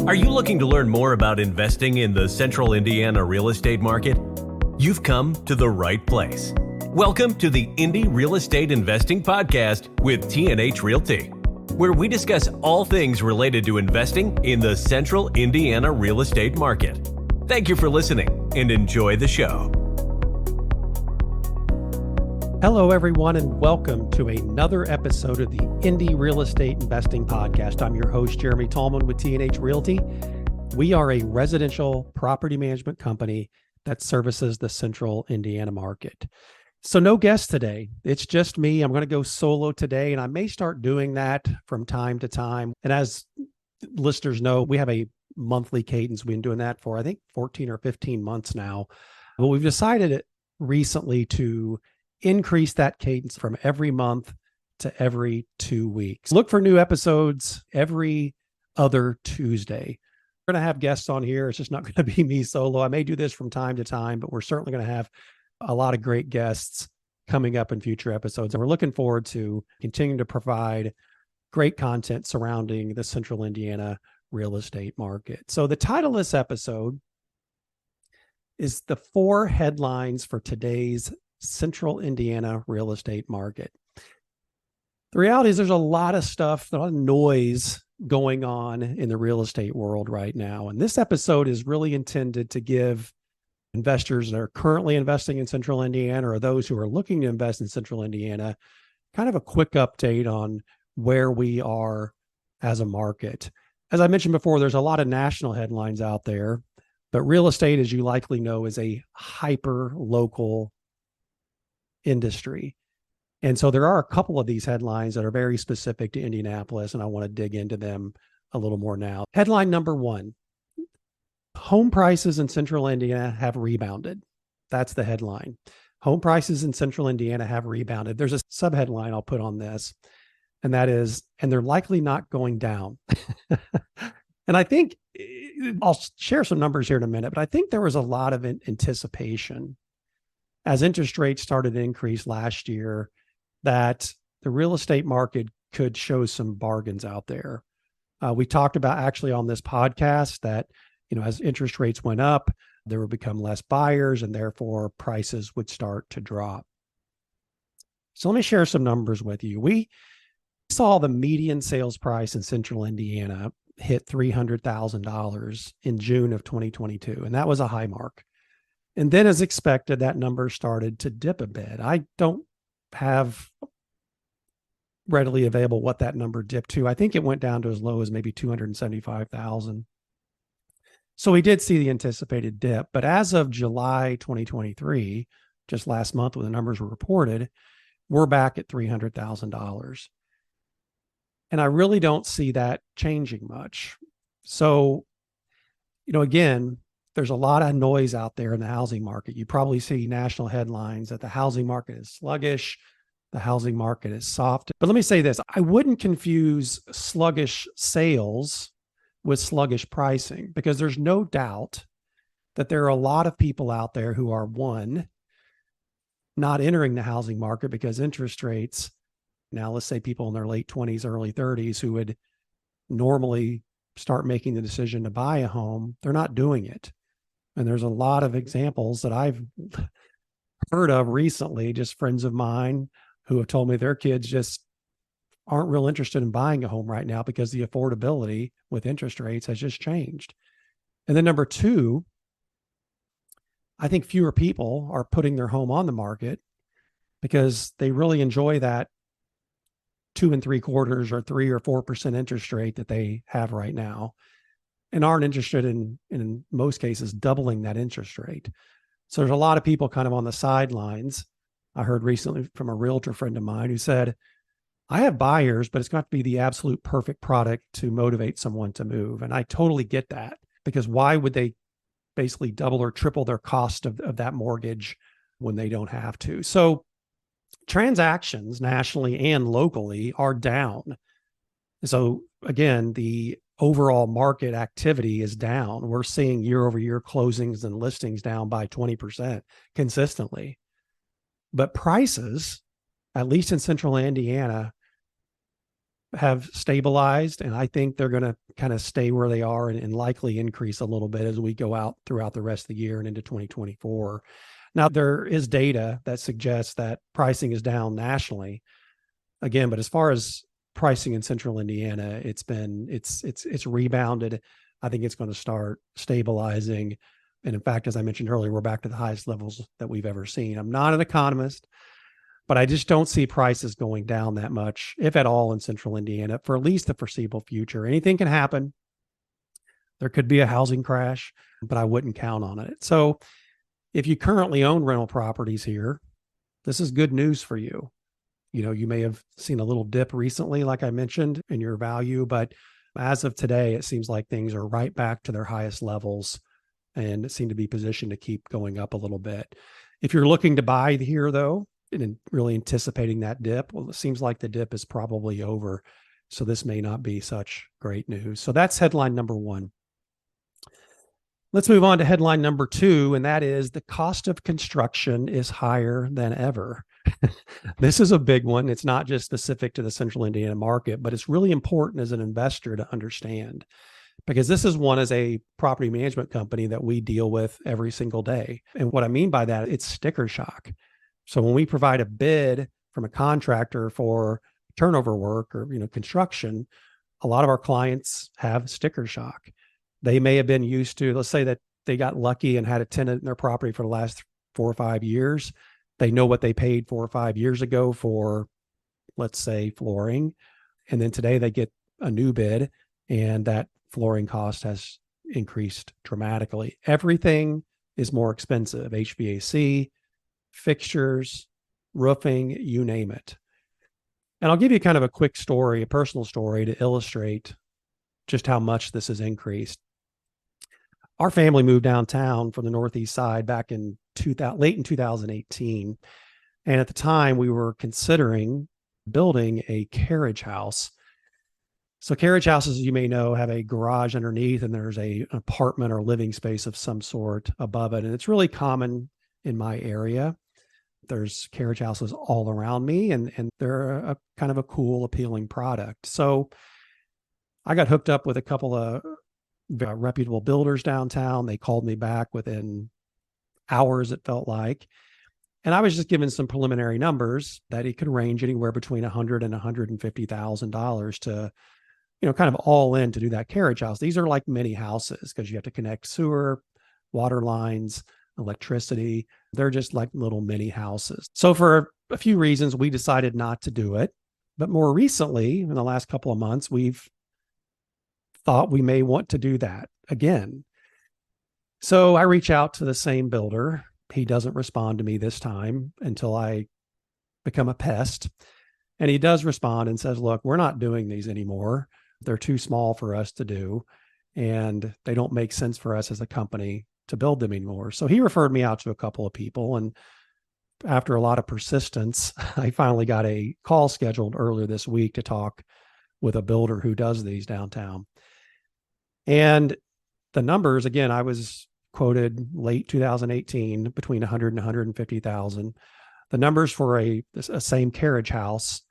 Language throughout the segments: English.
Are you looking to learn more about investing in the Central Indiana real estate market? You've come to the right place. Welcome to the Indy Real Estate Investing Podcast with T&H Realty, where we discuss all things related to investing in the Central Indiana real estate market. Thank you for listening and enjoy the show. Hello, everyone, and welcome to another episode of the Indy Real Estate Investing Podcast. I'm your host, Jeremy Tallman with T&H Realty. We are a residential property management company that services the Central Indiana market. So no guest today. It's just me. I'm going to go solo today, and I may start doing that from time to time. And as listeners know, we have a monthly cadence. We've been doing that for, I think, 14 or 15 months now. But we've decided recently to increase that cadence from every month to every 2 weeks. Look for new episodes every other Tuesday. We're going to have guests on here. It's just not going to be me solo. I may do this from time to time, but we're certainly going to have a lot of great guests coming up in future episodes. And we're looking forward to continuing to provide great content surrounding the Central Indiana real estate market. So the title of this episode is the 4 headlines for today's Central Indiana real estate market. The reality is there's a lot of stuff, a lot of noise going on in the real estate world right now. And this episode is really intended to give investors that are currently investing in Central Indiana or those who are looking to invest in Central Indiana kind of a quick update on where we are as a market. As I mentioned before, there's a lot of national headlines out there, but real estate, as you likely know, is a hyper local industry. And so there are a couple of these headlines that are very specific to Indianapolis, and I want to dig into them a little more now. Headline number 1, home prices in Central Indiana have rebounded. That's the headline. Home prices in Central Indiana have rebounded. There's a subheadline I'll put on this, and that is, and they're likely not going down. And I think I'll share some numbers here in a minute, but I think there was a lot of anticipation as interest rates started to increase last year that the real estate market could show some bargains out there. We talked about actually on this podcast that, as interest rates went up, there would become less buyers and therefore prices would start to drop. So let me share some numbers with you. We saw the median sales price in Central Indiana hit $300,000 in June of 2022, and that was a high mark. And then as expected, that number started to dip a bit. I don't have readily available what that number dipped to. I think it went down to as low as maybe 275,000. So we did see the anticipated dip, but as of July 2023, just last month when the numbers were reported, we're back at $300,000. And I really don't see that changing much. So, again, there's a lot of noise out there in the housing market. You probably see national headlines that the housing market is sluggish, the housing market is soft. But let me say this, I wouldn't confuse sluggish sales with sluggish pricing, because there's no doubt that there are a lot of people out there who are, one, not entering the housing market because interest rates, now let's say people in their late 20s, early 30s who would normally start making the decision to buy a home, they're not doing it. And there's a lot of examples that I've heard of recently, just friends of mine who have told me their kids just aren't real interested in buying a home right now because the affordability with interest rates has just changed. And then number 2, I think fewer people are putting their home on the market because they really enjoy that 2 3/4 or 3 or 4% interest rate that they have right now, and aren't interested in most cases doubling that interest rate. So there's a lot of people kind of on the sidelines. I heard recently from a realtor friend of mine who said, I have buyers, but it's got to be the absolute perfect product to motivate someone to move. And I totally get that, because why would they basically double or triple their cost of that mortgage when they don't have to? So transactions nationally and locally are down. So again, the overall market activity is down. We're seeing year over year closings and listings down by 20% consistently. But prices, at least in Central Indiana, have stabilized, and I think they're going to kind of stay where they are and likely increase a little bit as we go out throughout the rest of the year and into 2024. Now, there is data that suggests that pricing is down nationally again, but as far as pricing in central Indiana, it's rebounded. I think it's going to start stabilizing. And in fact, as I mentioned earlier, we're back to the highest levels that we've ever seen. I'm not an economist, but I just don't see prices going down that much, if at all, in central Indiana for at least the foreseeable future. Anything can happen. There could be a housing crash, but I wouldn't count on it. So if you currently own rental properties here, this is good news for you. You may have seen a little dip recently, like I mentioned, in your value, but as of today, it seems like things are right back to their highest levels and seem to be positioned to keep going up a little bit. If you're looking to buy here, though, and really anticipating that dip, well, it seems like the dip is probably over. So this may not be such great news. So that's headline number one. Let's move on to headline number two, and that is the cost of construction is higher than ever. This is a big one. It's not just specific to the central Indiana market, but it's really important as an investor to understand, because this is one as a property management company that we deal with every single day. And what I mean by that, it's sticker shock. So when we provide a bid from a contractor for turnover work or construction, a lot of our clients have sticker shock. They may have been used to, let's say that they got lucky and had a tenant in their property for the last 4 or 5 years. They know what they paid 4 or 5 years ago for, let's say, flooring. And then today they get a new bid and that flooring cost has increased dramatically. Everything is more expensive. HVAC, fixtures, roofing, you name it. And I'll give you kind of a quick story, a personal story to illustrate just how much this has increased. Our family moved downtown from the Northeast side back in late in 2018. And at the time we were considering building a carriage house. So carriage houses, you may know, have a garage underneath and there's an apartment or living space of some sort above it. And it's really common in my area. There's carriage houses all around me and they're a kind of a cool, appealing product. So I got hooked up with a couple of reputable builders downtown. They called me back within hours, it felt like. And I was just given some preliminary numbers that it could range anywhere between $100,000 and $150,000 to, kind of all in to do that carriage house. These are like mini houses because you have to connect sewer, water lines, electricity. They're just like little mini houses. So for a few reasons, we decided not to do it. But more recently, in the last couple of months, we've thought we may want to do that again. So I reach out to the same builder. He doesn't respond to me this time until I become a pest. And he does respond and says, look, we're not doing these anymore. They're too small for us to do. And they don't make sense for us as a company to build them anymore. So he referred me out to a couple of people. And after a lot of persistence, I finally got a call scheduled earlier this week to talk with a builder who does these downtown. And the numbers, again, I was quoted late 2018 between 100 and 150,000. The numbers for a same carriage house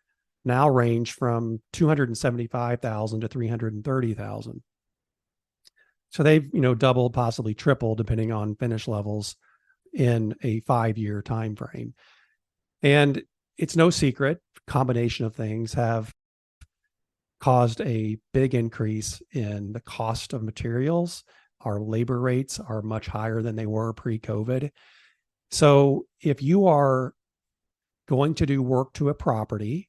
now range from 275,000 to 330,000. So they've, doubled, possibly tripled, depending on finish levels in a 5-year time frame. And it's no secret, combination of things have caused a big increase in the cost of materials. Our labor rates are much higher than they were pre-COVID. So if you are going to do work to a property,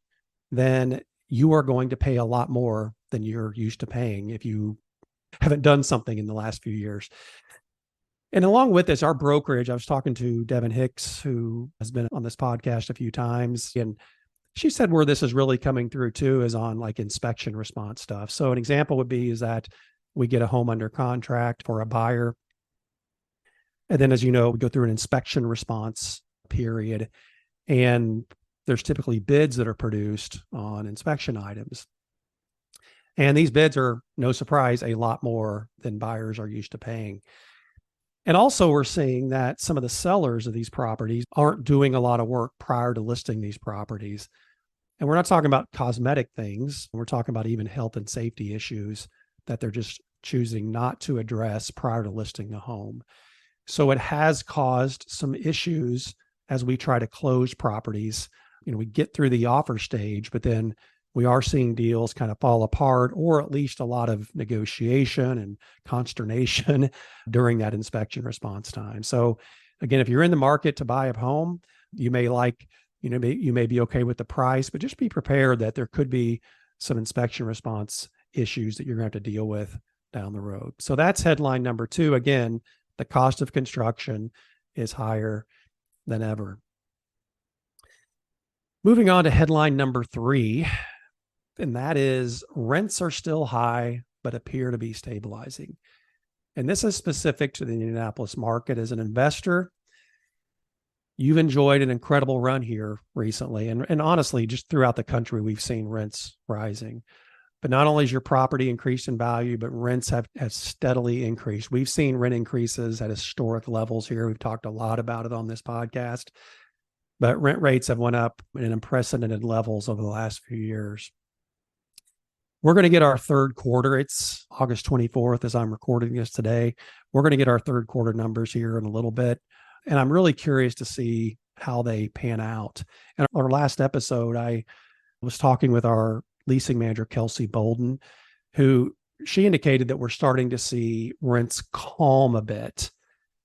then you are going to pay a lot more than you're used to paying if you haven't done something in the last few years. And along with this, our brokerage, I was talking to Devin Hicks, who has been on this podcast a few times, and she said where this is really coming through too is on like inspection response stuff. So an example would be is that we get a home under contract for a buyer. And then, as you know, we go through an inspection response period. And there's typically bids that are produced on inspection items. And these bids are, no surprise, a lot more than buyers are used to paying. And also we're seeing that some of the sellers of these properties aren't doing a lot of work prior to listing these properties. And we're not talking about cosmetic things. We're talking about even health and safety issues that they're just choosing not to address prior to listing the home. So it has caused some issues as we try to close properties. We get through the offer stage, but then we are seeing deals kind of fall apart, or at least a lot of negotiation and consternation during that inspection response time. So again, if you're in the market to buy a home, you may you may be okay with the price, but just be prepared that there could be some inspection response issues that you're going to have to deal with down the road. So that's headline number 2. Again, the cost of construction is higher than ever. Moving on to headline number 3, and that is rents are still high, but appear to be stabilizing. And this is specific to the Indianapolis market. As an investor, you've enjoyed an incredible run here recently. And honestly, just throughout the country, we've seen rents rising. But not only has your property increased in value, but rents have steadily increased. We've seen rent increases at historic levels here. We've talked a lot about it on this podcast. But rent rates have went up in unprecedented levels over the last few years. We're going to get our third quarter. It's August 24th as I'm recording this today. We're going to get our third quarter numbers here in a little bit. And I'm really curious to see how they pan out. And our last episode, I was talking with our leasing manager, Kelsey Bolden, who she indicated that we're starting to see rents calm a bit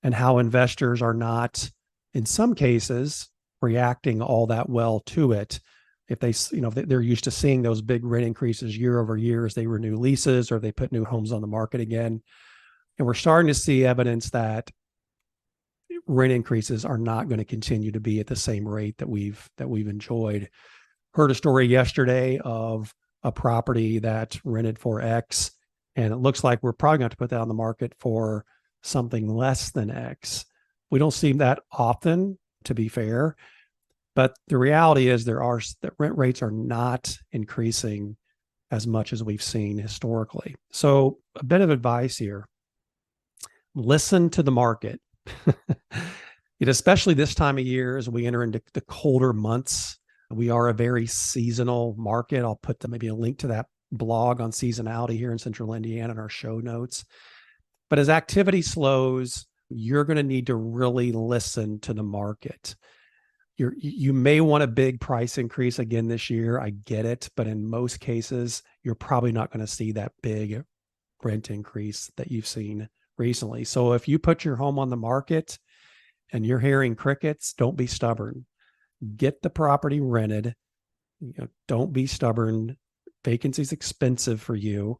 and how investors are not, in some cases, reacting all that well to it. If they're used to seeing those big rent increases year over year as they renew leases or they put new homes on the market again. And we're starting to see evidence that rent increases are not going to continue to be at the same rate that we've enjoyed. Heard a story yesterday of a property that rented for X, and it looks like we're probably going to have to put that on the market for something less than X. We don't see that often, to be fair, but the reality is that rent rates are not increasing as much as we've seen historically. So a bit of advice here: listen to the market. Especially this time of year as we enter into the colder months. We are a very seasonal market. I'll put maybe a link to that blog on seasonality here in Central Indiana in our show notes. But as activity slows, you're going to need to really listen to the market. You may want a big price increase again this year. I get it. But in most cases, you're probably not going to see that big rent increase that you've seen recently. So if you put your home on the market and you're hearing crickets, don't be stubborn. Get the property rented. Don't be stubborn. Vacancy is expensive for you.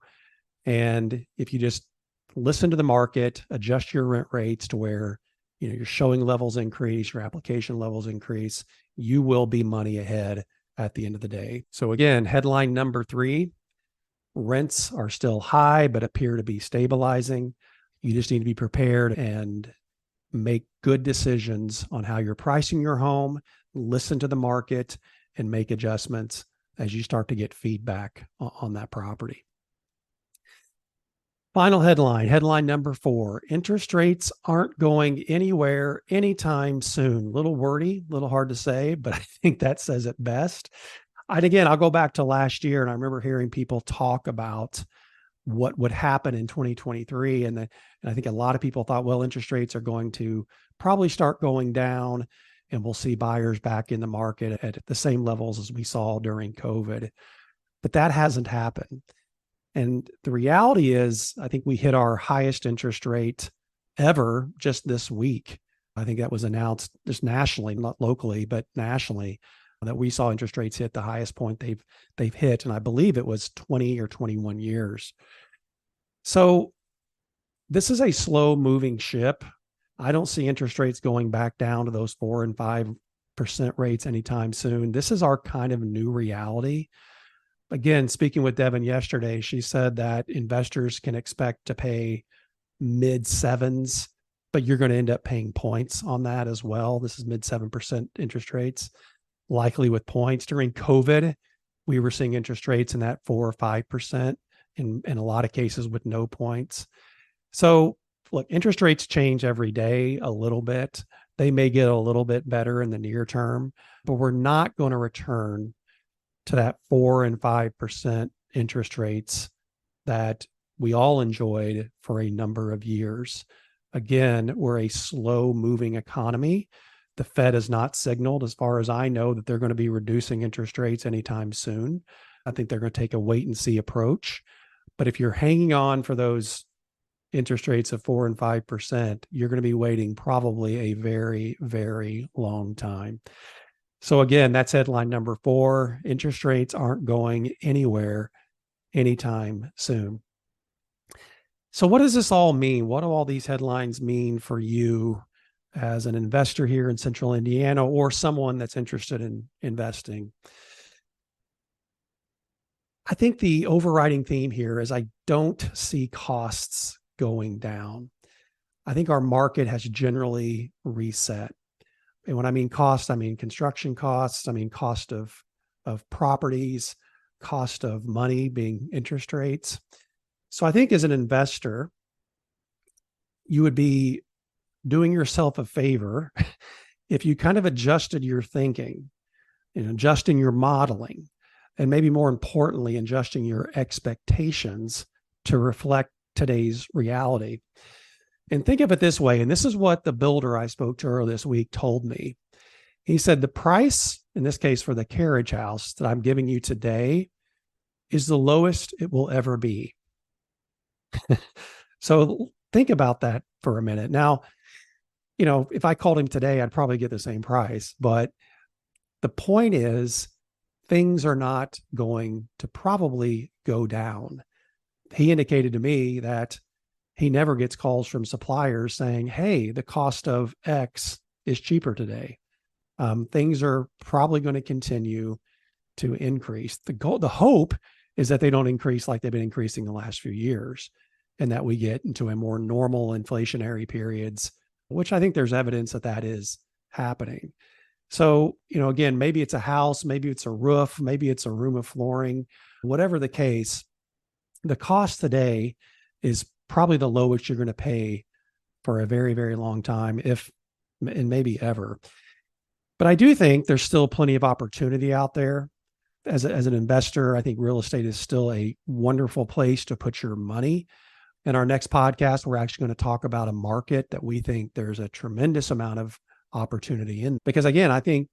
And if you just listen to the market, adjust your rent rates to where your showing levels increase, your application levels increase, you will be money ahead at the end of the day. So again, headline number 3, rents are still high, but appear to be stabilizing. You just need to be prepared and make good decisions on how you're pricing your home, listen to the market, and make adjustments as you start to get feedback on that property. Final headline number 4, interest rates aren't going anywhere anytime soon. A little wordy, a little hard to say, but I think that says it best. And again, I'll go back to last year, and I remember hearing people talk about what would happen in 2023. And I think a lot of people thought, well, interest rates are going to probably start going down and we'll see buyers back in the market at the same levels as we saw during COVID. But that hasn't happened. And the reality is, I think we hit our highest interest rate ever just this week. I think that was announced just nationally, not locally, but nationally, that we saw interest rates hit the highest point they've hit. And I believe it was 20 or 21 years. So this is a slow moving ship. I don't see interest rates going back down to those 4 and 5% rates anytime soon. This is our kind of new reality. Again, speaking with Devin yesterday, she said that investors can expect to pay mid 7s, but you're going to end up paying points on that as well. This is mid 7% interest rates, likely with points. During COVID, we were seeing interest rates in that 4 or 5% in a lot of cases with no points. So look, interest rates change every day a little bit. They may get a little bit better in the near term, but we're not going to return to that 4 and 5% interest rates that we all enjoyed for a number of years. Again, we're a slow moving economy. The Fed has not signaled, as far as I know, that they're going to be reducing interest rates anytime soon. I think they're going to take a wait and see approach. But if you're hanging on for those interest rates of 4 and 5%, you're going to be waiting probably a very, very long time. So again, that's headline number 4. Interest rates aren't going anywhere anytime soon. So what does this all mean? What do all these headlines mean for you as an investor here in Central Indiana or someone that's interested in investing? I think the overriding theme here is I don't see costs going down. I think our market has generally reset. And when I mean cost, I mean construction costs, I mean cost of properties, cost of money being interest rates. So I think as an investor, you would be doing yourself a favor if you kind of adjusted your thinking, adjusting your modeling, and maybe more importantly, adjusting your expectations to reflect today's reality. And think of it this way, and this is what the builder I spoke to earlier this week told me. He said the price, in this case for the carriage house that I'm giving you today, is the lowest it will ever be. So think about that for a minute. Now, if I called him today, I'd probably get the same price. But the point is, things are not going to probably go down. He indicated to me that he never gets calls from suppliers saying, hey, the cost of X is cheaper today. Things are probably going to continue to increase. The hope is that they don't increase like they've been increasing the last few years, and that we get into a more normal inflationary periods, which I think there's evidence that is happening. So, again, maybe it's a house, maybe it's a roof, maybe it's a room of flooring, whatever the case, the cost today is probably the lowest you're going to pay for a very, very long time, and maybe ever. But I do think there's still plenty of opportunity out there. As an investor, I think real estate is still a wonderful place to put your money. In our next podcast, we're actually going to talk about a market that we think there's a tremendous amount of opportunity in. Because again, I think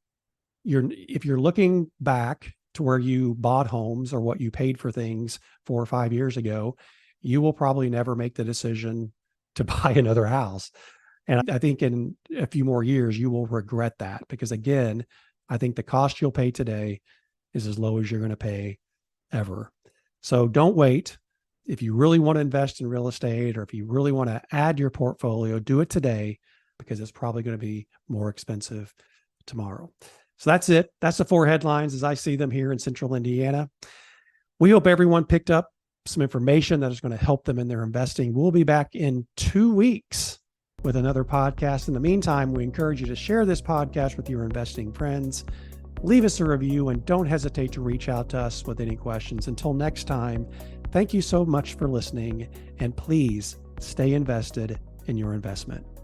if you're looking back to where you bought homes or what you paid for things 4 or 5 years ago, you will probably never make the decision to buy another house. And I think in a few more years, you will regret that, because again, I think the cost you'll pay today is as low as you're going to pay ever. So don't wait. If you really want to invest in real estate, or if you really want to add your portfolio, do it today, because it's probably going to be more expensive tomorrow. So that's it. That's the 4 headlines as I see them here in Central Indiana. We hope everyone picked up some information that is going to help them in their investing. We'll be back in 2 weeks with another podcast. In the meantime, we encourage you to share this podcast with your investing friends. Leave us a review, and don't hesitate to reach out to us with any questions. Until next time, thank you so much for listening, and please stay invested in your investment.